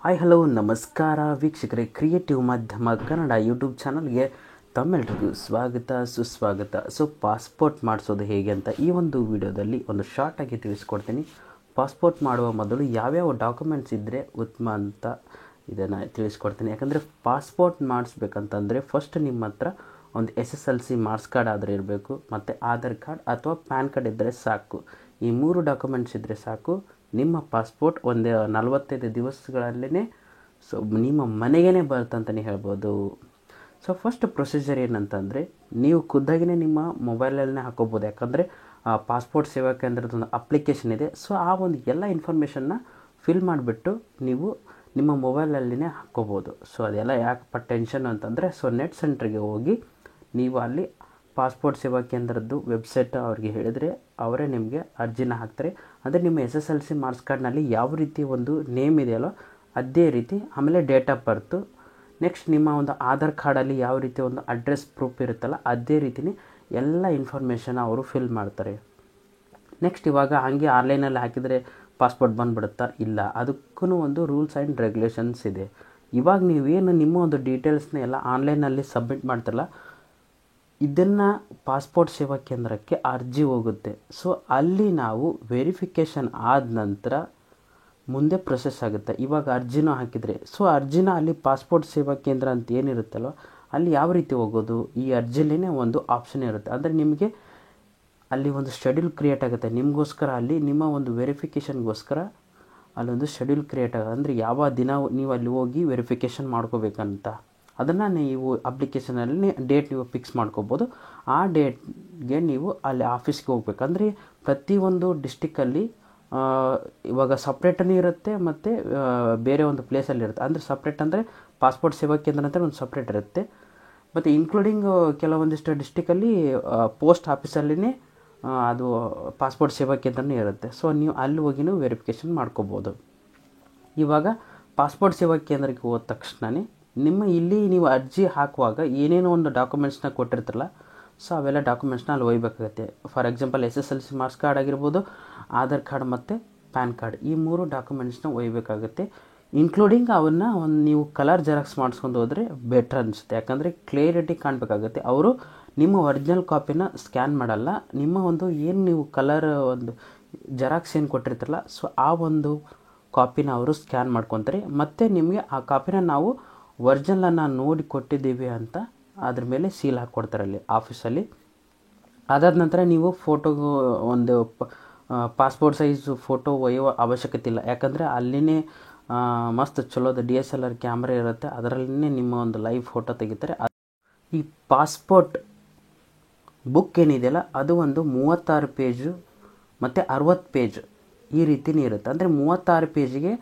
Hi hello ನಮಸ್ಕಾರ ವೀಕ್ಷಕರೇ, creative ಮಾಧ್ಯಮ ಕನ್ನಡ ಯೂಟ್ಯೂಬ್ ಚಾನಲ್ಗೆ ತಮ್ಮೆಲ್ಲರಿಗೂ ಸ್ವಾಗತ ಸುಸ್ವಾಗತ. ಪಾಸ್ಪೋರ್ಟ್ ಮಾಡಿಸೋದು ಹೇಗೆ ಅಂತ ಈ ಒಂದು ವಿಡಿಯೋದಲ್ಲಿ ಒಂದು ಶಾರ್ಟಾಗಿ ತಿಳಿಸ್ಕೊಡ್ತೀನಿ. ಪಾಸ್ಪೋರ್ಟ್ ಮಾಡುವ ಮೊದಲು ಯಾವ್ಯಾವ ಡಾಕ್ಯುಮೆಂಟ್ಸ್ ಇದ್ದರೆ ಉತ್ತಮ ಅಂತ ಇದನ್ನು ತಿಳಿಸ್ಕೊಡ್ತೀನಿ. ಯಾಕಂದರೆ ಪಾಸ್ಪೋರ್ಟ್ ಮಾಡಿಸ್ಬೇಕಂತಂದರೆ ಫಸ್ಟ್ ನಿಮ್ಮ ಹತ್ರ ಒಂದು SSLC ಮಾರ್ಕ್ಸ್ ಕಾರ್ಡ್ ಆದರೆ ಇರಬೇಕು, ಮತ್ತು ಆಧಾರ್ ಕಾರ್ಡ್ ಅಥವಾ ಪ್ಯಾನ್ ಕಾರ್ಡ್ ಇದ್ದರೆ ಸಾಕು. ಈ 3 ಡಾಕ್ಯುಮೆಂಟ್ಸ್ ಇದ್ದರೆ ಸಾಕು. ನಿಮ್ಮ ಪಾಸ್ಪೋರ್ಟ್ ಒಂದು 45 ದಿವಸಗಳಲ್ಲೇ ನಿಮ್ಮ ಮನೆಗೇ ಬರುತ್ತಂತಲೇ ಹೇಳ್ಬೋದು. ಫಸ್ಟ್ ಪ್ರೊಸೀಜರ್ ಏನಂತಂದರೆ, ನೀವು ಖುದ್ದಾಗಿಯೇ ನಿಮ್ಮ ಮೊಬೈಲಲ್ಲೇ ಹಾಕೋಬೋದು. ಯಾಕಂದರೆ ಪಾಸ್ಪೋರ್ಟ್ ಸೇವಾ ಕೇಂದ್ರದೊಂದು ಅಪ್ಲಿಕೇಶನ್ ಇದೆ. ಆ ಒಂದು ಎಲ್ಲ ಇನ್ಫಾರ್ಮೇಷನ್ನ ಫಿಲ್ ಮಾಡಿಬಿಟ್ಟು ನೀವು ನಿಮ್ಮ ಮೊಬೈಲಲ್ಲಿನೇ ಹಾಕ್ಕೋಬೋದು. ಅದೆಲ್ಲ ಯಾಕಪ್ಪ ಟೆನ್ಷನ್ ಅಂತಂದರೆ, ನೆಟ್ ಸೆಂಟ್ರಿಗೆ ಹೋಗಿ ನೀವು ಅಲ್ಲಿ ಪಾಸ್ಪೋರ್ಟ್ ಸೇವಾ ಕೇಂದ್ರದ್ದು ವೆಬ್ಸೈಟ್ ಅವ್ರಿಗೆ ಹೇಳಿದರೆ ಅವರೇ ನಿಮಗೆ ಅರ್ಜಿನ ಹಾಕ್ತಾರೆ. ಅಂದರೆ ನಿಮ್ಮ SSLC ಮಾರ್ಕ್ಸ್ ಕಾರ್ಡ್ನಲ್ಲಿ ಯಾವ ರೀತಿ ಒಂದು ನೇಮ್ ಇದೆಯಲ್ಲೋ ಅದೇ ರೀತಿ, ಆಮೇಲೆ ಡೇಟ್ ಆಫ್ ಬರ್ತು, ನೆಕ್ಸ್ಟ್ ನಿಮ್ಮ ಒಂದು ಆಧಾರ್ ಕಾರ್ಡಲ್ಲಿ ಯಾವ ರೀತಿ ಒಂದು ಅಡ್ರೆಸ್ ಪ್ರೂಫ್ ಇರುತ್ತಲ್ಲ ಅದೇ ರೀತಿಯೇ ಎಲ್ಲ ಇನ್ಫಾರ್ಮೇಷನ್ ಅವರು ಫಿಲ್ ಮಾಡ್ತಾರೆ. ನೆಕ್ಸ್ಟ್ ಇವಾಗ ಹಾಗೆ ಆನ್ಲೈನಲ್ಲಿ ಹಾಕಿದರೆ ಪಾಸ್ಪೋರ್ಟ್ ಬಂದುಬಿಡುತ್ತಾ? ಇಲ್ಲ, ಅದಕ್ಕೂ ಒಂದು ರೂಲ್ಸ್ ಆ್ಯಂಡ್ ರೆಗ್ಯುಲೇಷನ್ಸ್ ಇದೆ. ಇವಾಗ ನೀವೇನು ನಿಮ್ಮ ಒಂದು ಡೀಟೇಲ್ಸ್ನ ಎಲ್ಲ ಆನ್ಲೈನಲ್ಲಿ ಸಬ್ಮಿಟ್ ಮಾಡ್ತಾರಲ್ಲ, ಇದನ್ನು ಪಾಸ್ಪೋರ್ಟ್ ಸೇವಾ ಕೇಂದ್ರಕ್ಕೆ ಅರ್ಜಿ ಹೋಗುತ್ತೆ. ಅಲ್ಲಿ ನಾವು ವೆರಿಫಿಕೇಷನ್ ಆದ ನಂತರ ಮುಂದೆ ಪ್ರೊಸೆಸ್ ಆಗುತ್ತೆ. ಇವಾಗ ಅರ್ಜಿನೂ ಹಾಕಿದರೆ ಅರ್ಜಿನ ಅಲ್ಲಿ ಪಾಸ್ಪೋರ್ಟ್ ಸೇವಾ ಕೇಂದ್ರ ಅಂತ ಏನಿರುತ್ತಲ್ವ ಅಲ್ಲಿ ಯಾವ ರೀತಿ ಹೋಗೋದು, ಈ ಅರ್ಜಿಲಿನೇ ಒಂದು ಆಪ್ಷನ್ ಇರುತ್ತೆ. ಅಂದರೆ ನಿಮಗೆ ಅಲ್ಲಿ ಒಂದು ಶೆಡ್ಯೂಲ್ ಕ್ರಿಯೇಟ್ ಆಗುತ್ತೆ ನಿಮಗೋಸ್ಕರ. ಅಲ್ಲಿ ನಿಮ್ಮ ಒಂದು ವೆರಿಫಿಕೇಷನ್ಗೋಸ್ಕರ ಅಲ್ಲೊಂದು ಶೆಡ್ಯೂಲ್ ಕ್ರಿಯೇಟ್ ಆಗುತ್ತೆ. ಅಂದರೆ ಯಾವ ದಿನ ನೀವು ಅಲ್ಲಿ ಹೋಗಿ ವೆರಿಫಿಕೇಷನ್ ಮಾಡ್ಕೋಬೇಕಂತ ಅದನ್ನು ನೀವು ಅಪ್ಲಿಕೇಶನಲ್ಲಿ ಡೇಟ್ ನೀವು ಫಿಕ್ಸ್ ಮಾಡ್ಕೋಬೋದು. ಆ ಡೇಟ್ಗೆ ನೀವು ಅಲ್ಲಿ ಆಫೀಸ್ಗೆ ಹೋಗ್ಬೇಕಂದ್ರೆ ಪ್ರತಿಯೊಂದು ಡಿಸ್ಟಿಕ್ಕಲ್ಲಿ ಇವಾಗ ಸಪ್ರೇಟನೇ ಇರುತ್ತೆ, ಮತ್ತು ಬೇರೆ ಒಂದು ಪ್ಲೇಸಲ್ಲಿ ಇರುತ್ತೆ. ಅಂದರೆ ಸಪ್ರೇಟ್ ಅಂದರೆ ಪಾಸ್ಪೋರ್ಟ್ ಸೇವಾ ಕೇಂದ್ರ ಅಂತ ಒಂದು ಸಪ್ರೇಟ್ ಇರುತ್ತೆ, ಮತ್ತು ಇನ್ಕ್ಲೂಡಿಂಗ್ ಕೆಲವೊಂದಿಷ್ಟು ಡಿಸ್ಟಿಕಲ್ಲಿ ಪೋಸ್ಟ್ ಆಫೀಸಲ್ಲಿನೇ ಅದು ಪಾಸ್ಪೋರ್ಟ್ ಸೇವಾ ಕೇಂದ್ರನೇ ಇರುತ್ತೆ. ನೀವು ಅಲ್ಲಿ ಹೋಗಿನೂ ವೆರಿಫಿಕೇಷನ್ ಮಾಡ್ಕೋಬೋದು. ಇವಾಗ ಪಾಸ್ಪೋರ್ಟ್ ಸೇವಾ ಕೇಂದ್ರಕ್ಕೆ ಹೋದ ತಕ್ಷಣವೇ ನಿಮ್ಮ ಇಲ್ಲಿ ನೀವು ಅರ್ಜಿ ಹಾಕುವಾಗ ಏನೇನೋ ಒಂದು ಡಾಕ್ಯುಮೆಂಟ್ಸ್ನ ಕೊಟ್ಟಿರ್ತಾರಲ್ಲ, ಅವೆಲ್ಲ ಡಾಕ್ಯುಮೆಂಟ್ಸ್ನ ಅಲ್ಲಿ ಒಯ್ಬೇಕಾಗುತ್ತೆ. For example SSLC marks card ಆಗಿರ್ಬೋದು, ಆಧಾರ್ ಕಾರ್ಡ್ ಮತ್ತು ಪ್ಯಾನ್ ಕಾರ್ಡ್, ಈ 3 ಡಾಕ್ಯುಮೆಂಟ್ಸ್ನ ಒಯ್ಬೇಕಾಗುತ್ತೆ. ಇನ್ಕ್ಲೂಡಿಂಗ್ ಅವನ್ನ ಒಂದು ನೀವು ಕಲರ್ ಜೆರಾಕ್ಸ್ ಮಾಡಿಸ್ಕೊಂಡು ಹೋದರೆ ಬೆಟ್ರ್ ಅನಿಸುತ್ತೆ. ಯಾಕಂದರೆ ಕ್ಲಿಯರಿಟಿ ಕಾಣಬೇಕಾಗುತ್ತೆ. ಅವರು ನಿಮ್ಮ ಒರಿಜಿನಲ್ ಕಾಪಿನ ಸ್ಕ್ಯಾನ್ ಮಾಡಲ್ಲ, ನಿಮ್ಮ ಒಂದು ಏನು ನೀವು ಕಲರ್ ಒಂದು ಜೆರಾಕ್ಸ್ ಏನು ಕೊಟ್ಟಿರ್ತಾರಲ್ಲ ಆ ಒಂದು ಕಾಪಿನ ಅವರು ಸ್ಕ್ಯಾನ್ ಮಾಡ್ಕೊತಾರೆ. ಮತ್ತು ನಿಮಗೆ ಆ ಕಾಪಿನ ನಾವು ಒರಿಜಿನಲನ್ನು ನೋಡಿ ಕೊಟ್ಟಿದ್ದೀವಿ ಅಂತ ಅದ್ರ ಮೇಲೆ ಸೀಲ್ ಹಾಕ್ಕೊಡ್ತಾರೆ ಅಲ್ಲಿ ಆಫೀಸಲ್ಲಿ. ಅದಾದ ನಂತರ ನೀವು ಫೋಟೋಗೂ ಒಂದು ಪಾಸ್ಪೋರ್ಟ್ ಸೈಜ್ ಫೋಟೋ ಒಯ್ಯುವ ಅವಶ್ಯಕತೆ ಇಲ್ಲ. ಯಾಕಂದರೆ ಅಲ್ಲಿನೇ ಮಸ್ತ್ ಚಲೋದು DSLR ಕ್ಯಾಮ್ರಾ ಇರುತ್ತೆ, ಅದರಲ್ಲೇ ನಿಮ್ಮ ಒಂದು ಲೈವ್ ಫೋಟೋ ತೆಗಿತಾರೆ. ಈ ಪಾಸ್ಪೋರ್ಟ್ ಬುಕ್ ಏನಿದೆಯಲ್ಲ ಅದು ಒಂದು 36 ಪೇಜು ಮತ್ತು 60 ಪೇಜ್ ಈ ರೀತಿಯೇ ಇರುತ್ತೆ. ಅಂದರೆ 36 ಪೇಜಿಗೆ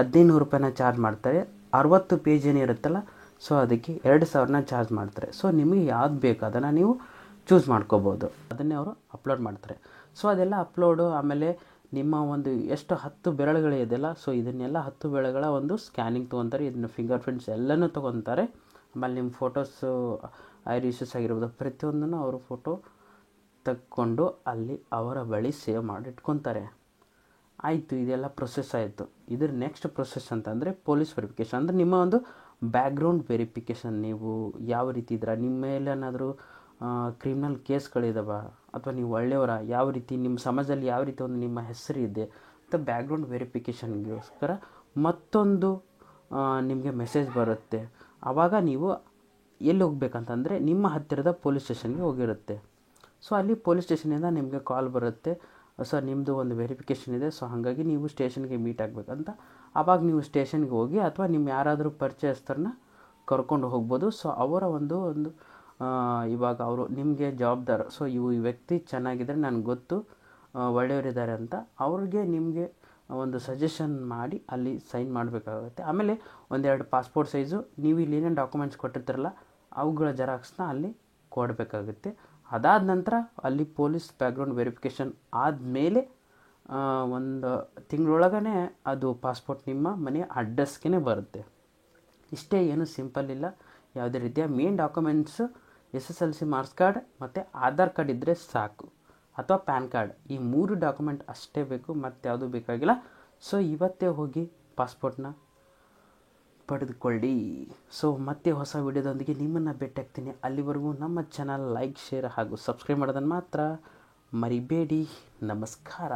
1500 ರೂಪಾಯಿನ ಚಾರ್ಜ್ ಮಾಡ್ತಾರೆ. 60 ಪೇಜ್ ಏನಿರುತ್ತಲ್ಲ ಅದಕ್ಕೆ 2000ನ ಚಾರ್ಜ್ ಮಾಡ್ತಾರೆ. ನಿಮಗೆ ಯಾವ್ದು ಬೇಕು ಅದನ್ನು ನೀವು ಚೂಸ್ ಮಾಡ್ಕೋಬೋದು. ಅದನ್ನೇ ಅವರು ಅಪ್ಲೋಡ್ ಮಾಡ್ತಾರೆ. ಅದೆಲ್ಲ ಅಪ್ಲೋಡು, ಆಮೇಲೆ ನಿಮ್ಮ ಒಂದು ಎಷ್ಟು 10 ಬೆರಳುಗಳಿದೆಯಲ್ಲ ಇದನ್ನೆಲ್ಲ 10 ಬೆರಳುಗಳ ಒಂದು ಸ್ಕ್ಯಾನಿಂಗ್ ತೊಗೊತಾರೆ. ಇದನ್ನು ಫಿಂಗರ್ ಪ್ರಿಂಟ್ಸ್ ಎಲ್ಲನೂ ತೊಗೊತಾರೆ. ಆಮೇಲೆ ನಿಮ್ಮ ಫೋಟೋಸು ಐರಿಸಸ್ ಆಗಿರ್ಬೋದು ಪ್ರತಿಯೊಂದನ್ನು ಅವರು ಫೋಟೋ ತೆಕ್ಕೊಂಡು ಅಲ್ಲಿ ಅವರ ಬಳಿ ಸೇವ್ ಮಾಡಿ ಇಟ್ಕೊತಾರೆ. ಆಯಿತು, ಇದೆಲ್ಲ ಪ್ರೊಸೆಸ್ ಆಯಿತು. ಇದ್ರ ನೆಕ್ಸ್ಟ್ ಪ್ರೊಸೆಸ್ ಅಂತಂದರೆ ಪೊಲೀಸ್ ವೆರಿಫಿಕೇಷನ್. ಅಂದರೆ ನಿಮ್ಮ ಒಂದು ಬ್ಯಾಕ್ಗ್ರೌಂಡ್ ವೆರಿಫಿಕೇಷನ್. ನೀವು ಯಾವ ರೀತಿ ಇದ್ದೀರಾ, ನಿಮ್ಮ ಮೇಲೆ ಏನಾದರೂ ಕ್ರಿಮಿನಲ್ ಕೇಸ್ಗಳಿದಾವ, ಅಥವಾ ನೀವು ಒಳ್ಳೆಯವರ, ಯಾವ ರೀತಿ ನಿಮ್ಮ ಸಮಾಜದಲ್ಲಿ ಯಾವ ರೀತಿ ಒಂದು ನಿಮ್ಮ ಹೆಸರಿದೆ ಅಂತ ಬ್ಯಾಕ್ಗ್ರೌಂಡ್ ವೆರಿಫಿಕೇಷನ್ಗೋಸ್ಕರ ಮತ್ತೊಂದು ನಿಮಗೆ ಮೆಸೇಜ್ ಬರುತ್ತೆ. ಆವಾಗ ನೀವು ಎಲ್ಲಿ ಹೋಗ್ಬೇಕಂತಂದರೆ ನಿಮ್ಮ ಹತ್ತಿರದ ಪೊಲೀಸ್ ಸ್ಟೇಷನ್ಗೆ ಹೋಗಿರುತ್ತೆ. ಅಲ್ಲಿ ಪೊಲೀಸ್ ಸ್ಟೇಷನಿಂದ ನಿಮಗೆ ಕಾಲ್ ಬರುತ್ತೆ, ನಿಮ್ಮದು ಒಂದು ವೆರಿಫಿಕೇಷನ್ ಇದೆ, ಹಾಗಾಗಿ ನೀವು ಸ್ಟೇಷನ್ಗೆ ಮೀಟ್ ಆಗಬೇಕಂತ. ಆವಾಗ ನೀವು ಸ್ಟೇಷನ್ಗೆ ಹೋಗಿ ಅಥವಾ ನಿಮ್ಮ ಯಾರಾದರೂ ಪರಿಚಯಸ್ಥರನ್ನ ಕರ್ಕೊಂಡು ಹೋಗ್ಬೋದು. ಅವರ ಒಂದು ಇವಾಗ ಅವರು ನಿಮಗೆ ಜವಾಬ್ದಾರ. ಈ ವ್ಯಕ್ತಿ ಚೆನ್ನಾಗಿದ್ದರೆ ನನಗೆ ಗೊತ್ತು, ಒಳ್ಳೆಯವರಿದ್ದಾರೆ ಅಂತ ಅವ್ರಿಗೆ ನಿಮಗೆ ಒಂದು ಸಜೆಷನ್ ಮಾಡಿ ಅಲ್ಲಿ ಸೈನ್ ಮಾಡಬೇಕಾಗುತ್ತೆ. ಆಮೇಲೆ 1-2 ಪಾಸ್ಪೋರ್ಟ್ ಸೈಜು ನೀವು ಇಲ್ಲಿ ಏನೇನು ಡಾಕ್ಯುಮೆಂಟ್ಸ್ ಕೊಟ್ಟಿರ್ತಾರಲ್ಲ ಅವುಗಳ ಜೆರಾಕ್ಸ್ನ ಅಲ್ಲಿ ಕೊಡಬೇಕಾಗುತ್ತೆ. ಅದಾದ ನಂತರ ಅಲ್ಲಿ ಪೊಲೀಸ್ ಬ್ಯಾಕ್ಗ್ರೌಂಡ್ ವೆರಿಫಿಕೇಷನ್ ಆದಮೇಲೆ ಒಂದು ತಿಂಗಳೊಳಗೇ ಅದು ಪಾಸ್ಪೋರ್ಟ್ ನಿಮ್ಮ ಮನೆಯ ಅಡ್ರೆಸ್ಗೆ ಬರುತ್ತೆ. ಇಷ್ಟೇ, ಏನು ಸಿಂಪಲ್ ಇಲ್ಲ. ಯಾವುದೇ ರೀತಿಯ main documents SSLC marks card ಮತ್ತು ಆಧಾರ್ ಕಾರ್ಡ್ ಇದ್ದರೆ ಸಾಕು, ಅಥವಾ ಪ್ಯಾನ್ ಕಾರ್ಡ್. ಈ 3 ಡಾಕ್ಯುಮೆಂಟ್ ಅಷ್ಟೇ ಬೇಕು, ಮತ್ತು ಯಾವುದೂ ಬೇಕಾಗಿಲ್ಲ. ಇವತ್ತೇ ಹೋಗಿ ಪಾಸ್ಪೋರ್ಟ್ನ ಪಡೆದುಕೊಳ್ಳಿ. ಸೊ ಮತ್ತೆ ಹೊಸ ವಿಡಿಯೋದೊಂದಿಗೆ ನಿಮ್ಮನ್ನು ಭೇಟಿಯಾಗ್ತೀನಿ. ಅಲ್ಲಿವರೆಗೂ ನಮ್ಮ ಚಾನಲ್ ಲೈಕ್, ಶೇರ್ ಹಾಗೂ ಸಬ್ಸ್ಕ್ರೈಬ್ ಮಾಡೋದನ್ನು ಮಾತ್ರ ಮರಿಬೇಡಿ. ನಮಸ್ಕಾರ.